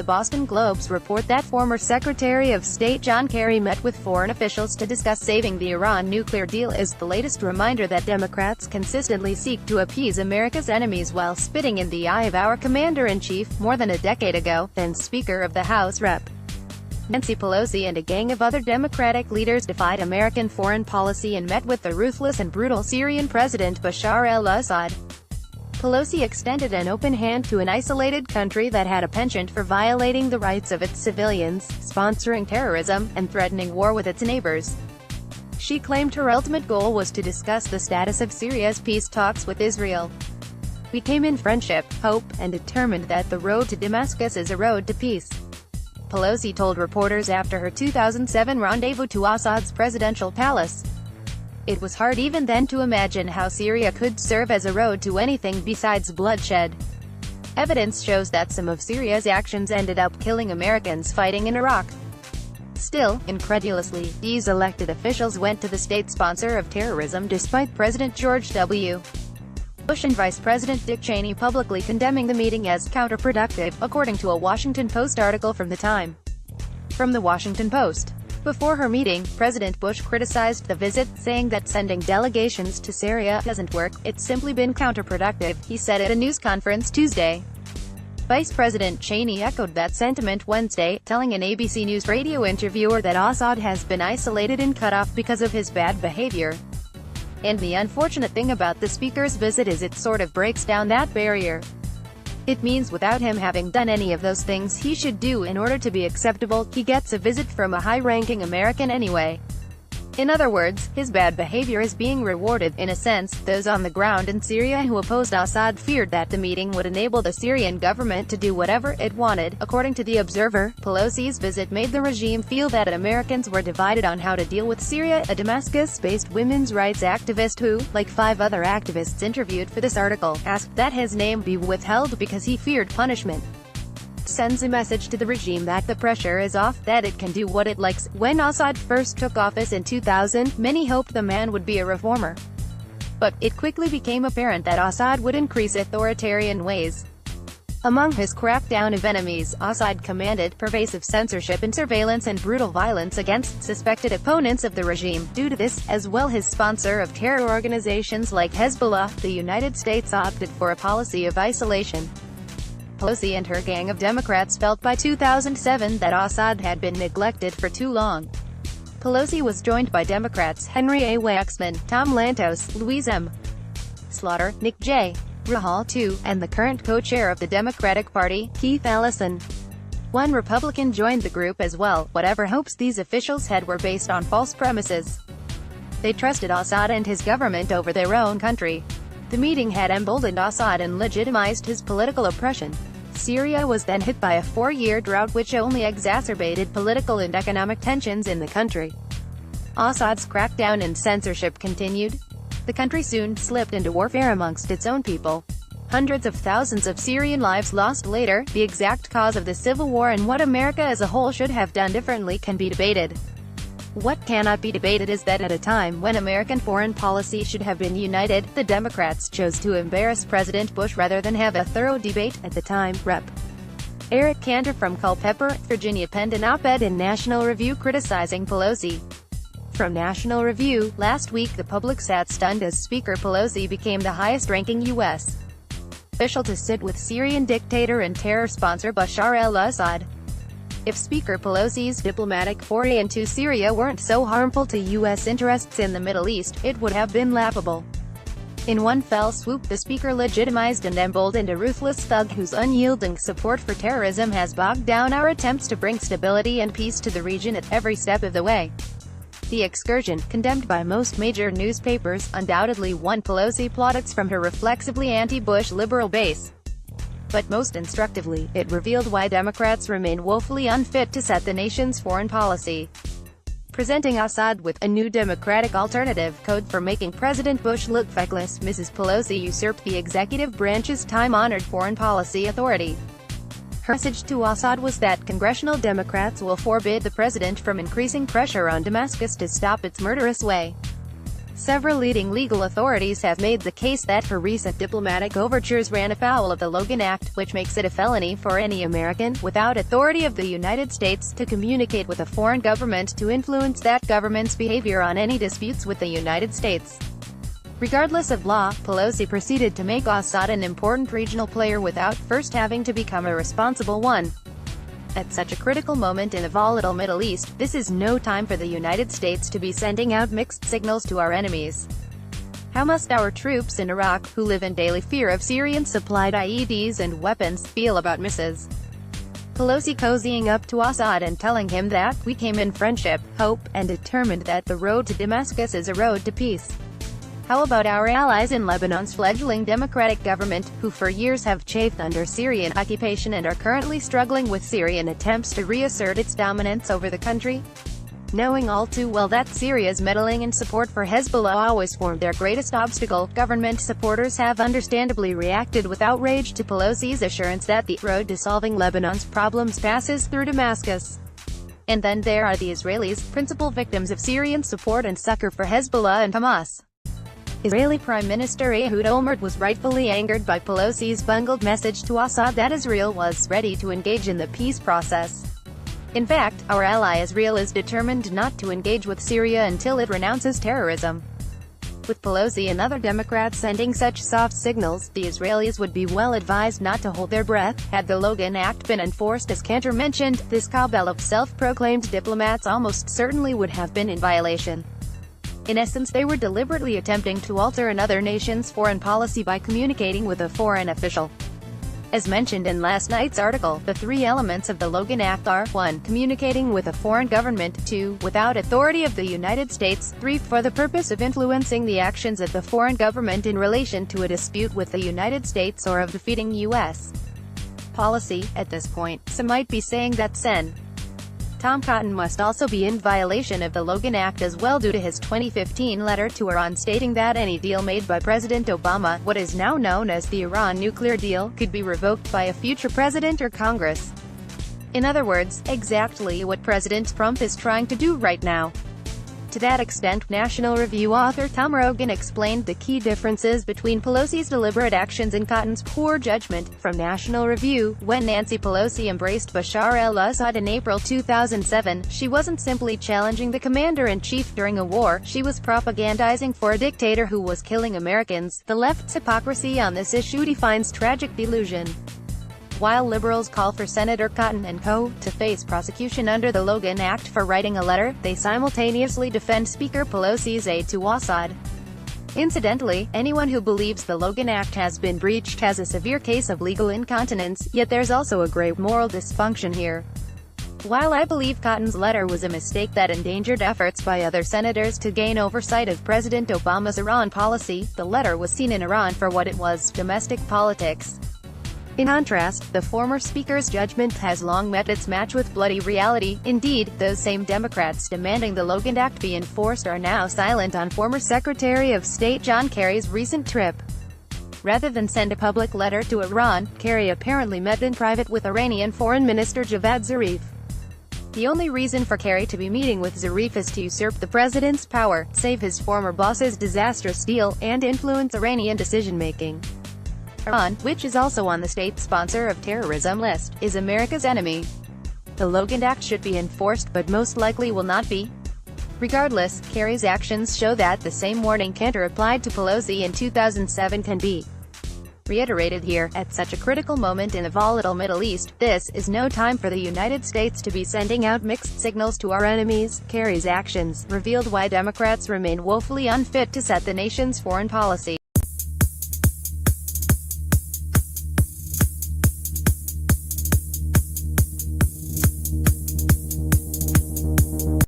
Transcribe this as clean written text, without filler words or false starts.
The Boston Globe's report that former Secretary of State John Kerry met with foreign officials to discuss saving the Iran nuclear deal is the latest reminder that Democrats consistently seek to appease America's enemies while spitting in the eye of our commander-in-chief. More than a decade ago, then Speaker of the House Rep. Nancy Pelosi and a gang of other Democratic leaders defied American foreign policy and met with the ruthless and brutal Syrian President Bashar al-Assad. Pelosi extended an open hand to an isolated country that had a penchant for violating the rights of its civilians, sponsoring terrorism, and threatening war with its neighbors. She claimed her ultimate goal was to discuss the status of Syria's peace talks with Israel. "We came in friendship, hope, and determined that the road to Damascus is a road to peace," Pelosi told reporters after her 2007 rendezvous to Assad's presidential palace. "It was hard even then to imagine how Syria could serve as a road to anything besides bloodshed. Evidence shows that some of Syria's actions ended up killing Americans fighting in Iraq." Still, incredulously, these elected officials went to the state sponsor of terrorism despite President George W. Bush and Vice President Dick Cheney publicly condemning the meeting as counterproductive, according to a Washington Post article from the time. From the Washington Post. Before her meeting, President Bush criticized the visit, saying that sending delegations to Syria doesn't work, "It's simply been counterproductive," he said at a news conference Tuesday. Vice President Cheney echoed that sentiment Wednesday, telling an ABC News radio interviewer that Assad has been isolated and cut off because of his bad behavior. "And the unfortunate thing about the speaker's visit is it sort of breaks down that barrier. It means without him having done any of those things he should do in order to be acceptable, he gets a visit from a high-ranking American anyway. In other words, his bad behavior is being rewarded." In a sense, those on the ground in Syria who opposed Assad feared that the meeting would enable the Syrian government to do whatever it wanted. According to The Observer, Pelosi's visit made the regime feel that Americans were divided on how to deal with Syria. A Damascus-based women's rights activist who, like 5 other activists interviewed for this article, asked that his name be withheld because he feared punishment. Sends a message to the regime that the pressure is off, that it can do what it likes. When Assad first took office in 2000, many hoped the man would be a reformer. But it quickly became apparent that Assad would increase authoritarian ways. Among his crackdown of enemies, Assad commanded pervasive censorship and surveillance and brutal violence against suspected opponents of the regime. Due to this, as well his sponsor of terror organizations like Hezbollah, the United States opted for a policy of isolation. Pelosi and her gang of Democrats felt by 2007 that Assad had been neglected for too long. Pelosi was joined by Democrats Henry A. Waxman, Tom Lantos, Louise M. Slaughter, Nick J. Rahal II, and the current co-chair of the Democratic Party, Keith Ellison. One Republican joined the group as well. Whatever hopes these officials had were based on false premises. They trusted Assad and his government over their own country. The meeting had emboldened Assad and legitimized his political oppression. Syria was then hit by a 4-year drought which only exacerbated political and economic tensions in the country. Assad's crackdown and censorship continued. The country soon slipped into warfare amongst its own people. Hundreds of thousands of Syrian lives lost later. The exact cause of the civil war and what America as a whole should have done differently can be debated. What cannot be debated is that at a time when American foreign policy should have been united, the Democrats chose to embarrass President Bush rather than have a thorough debate. At the time, Rep. Eric Cantor from Culpeper, Virginia penned an op-ed in National Review criticizing Pelosi. From National Review, last week the public sat stunned as Speaker Pelosi became the highest-ranking U.S. official to sit with Syrian dictator and terror sponsor Bashar al-Assad. If Speaker Pelosi's diplomatic foray into Syria weren't so harmful to U.S. interests in the Middle East, it would have been laughable. In one fell swoop, the Speaker legitimized and emboldened a ruthless thug whose unyielding support for terrorism has bogged down our attempts to bring stability and peace to the region at every step of the way. The excursion, condemned by most major newspapers, undoubtedly won Pelosi plaudits from her reflexively anti-Bush liberal base. But most instructively, it revealed why Democrats remain woefully unfit to set the nation's foreign policy. Presenting Assad with a new Democratic alternative code for making President Bush look feckless, Mrs. Pelosi usurped the executive branch's time-honored foreign policy authority. Her message to Assad was that congressional Democrats will forbid the president from increasing pressure on Damascus to stop its murderous way. Several leading legal authorities have made the case that her recent diplomatic overtures ran afoul of the Logan Act, which makes it a felony for any American, without authority of the United States, to communicate with a foreign government to influence that government's behavior on any disputes with the United States. Regardless of law, Pelosi proceeded to make al-Assad an important regional player without first having to become a responsible one. At such a critical moment in the volatile Middle East, this is no time for the United States to be sending out mixed signals to our enemies. How must our troops in Iraq, who live in daily fear of Syrian-supplied IEDs and weapons, feel about Mrs. Pelosi cozying up to Assad and telling him that, "We came in friendship, hope, and determined that the road to Damascus is a road to peace"? How about our allies in Lebanon's fledgling democratic government, who for years have chafed under Syrian occupation and are currently struggling with Syrian attempts to reassert its dominance over the country? Knowing all too well that Syria's meddling and support for Hezbollah always formed their greatest obstacle, government supporters have understandably reacted with outrage to Pelosi's assurance that the road to solving Lebanon's problems passes through Damascus. And then there are the Israelis, principal victims of Syrian support and succor for Hezbollah and Hamas. Israeli Prime Minister Ehud Olmert was rightfully angered by Pelosi's bungled message to Assad that Israel was ready to engage in the peace process. In fact, our ally Israel is determined not to engage with Syria until it renounces terrorism. With Pelosi and other Democrats sending such soft signals, the Israelis would be well advised not to hold their breath. Had the Logan Act been enforced as Cantor mentioned, this cabal of self-proclaimed diplomats almost certainly would have been in violation. In essence, they were deliberately attempting to alter another nation's foreign policy by communicating with a foreign official. As mentioned in last night's article, the three elements of the Logan Act are: 1. Communicating with a foreign government, 2. Without authority of the United States, 3. For the purpose of influencing the actions of the foreign government in relation to a dispute with the United States or of defeating U.S. policy. At this point, some might be saying that Sen. Tom Cotton must also be in violation of the Logan Act as well due to his 2015 letter to Iran stating that any deal made by President Obama, what is now known as the Iran nuclear deal, could be revoked by a future president or Congress. In other words, exactly what President Trump is trying to do right now. To that extent, National Review author Tom Rogan explained the key differences between Pelosi's deliberate actions and Cotton's poor judgment. From National Review, when Nancy Pelosi embraced Bashar al-Assad in April 2007, she wasn't simply challenging the commander-in-chief during a war, she was propagandizing for a dictator who was killing Americans. The left's hypocrisy on this issue defines tragic delusion. While liberals call for Senator Cotton and co. to face prosecution under the Logan Act for writing a letter, they simultaneously defend Speaker Pelosi's aid to Assad. Incidentally, anyone who believes the Logan Act has been breached has a severe case of legal incontinence, yet there's also a grave moral dysfunction here. While I believe Cotton's letter was a mistake that endangered efforts by other senators to gain oversight of President Obama's Iran policy, the letter was seen in Iran for what it was: domestic politics. In contrast, the former speaker's judgment has long met its match with bloody reality. Indeed, those same Democrats demanding the Logan Act be enforced are now silent on former Secretary of State John Kerry's recent trip. Rather than send a public letter to Iran, Kerry apparently met in private with Iranian Foreign Minister Javad Zarif. The only reason for Kerry to be meeting with Zarif is to usurp the president's power, save his former boss's disastrous deal, and influence Iranian decision-making. Iran, which is also on the state sponsor of terrorism list, is America's enemy. The Logan Act should be enforced but most likely will not be. Regardless, Kerry's actions show that the same warning Cantor applied to Pelosi in 2007 can be reiterated here. At such a critical moment in the volatile Middle East, this is no time for the United States to be sending out mixed signals to our enemies. Kerry's actions revealed why Democrats remain woefully unfit to set the nation's foreign policy.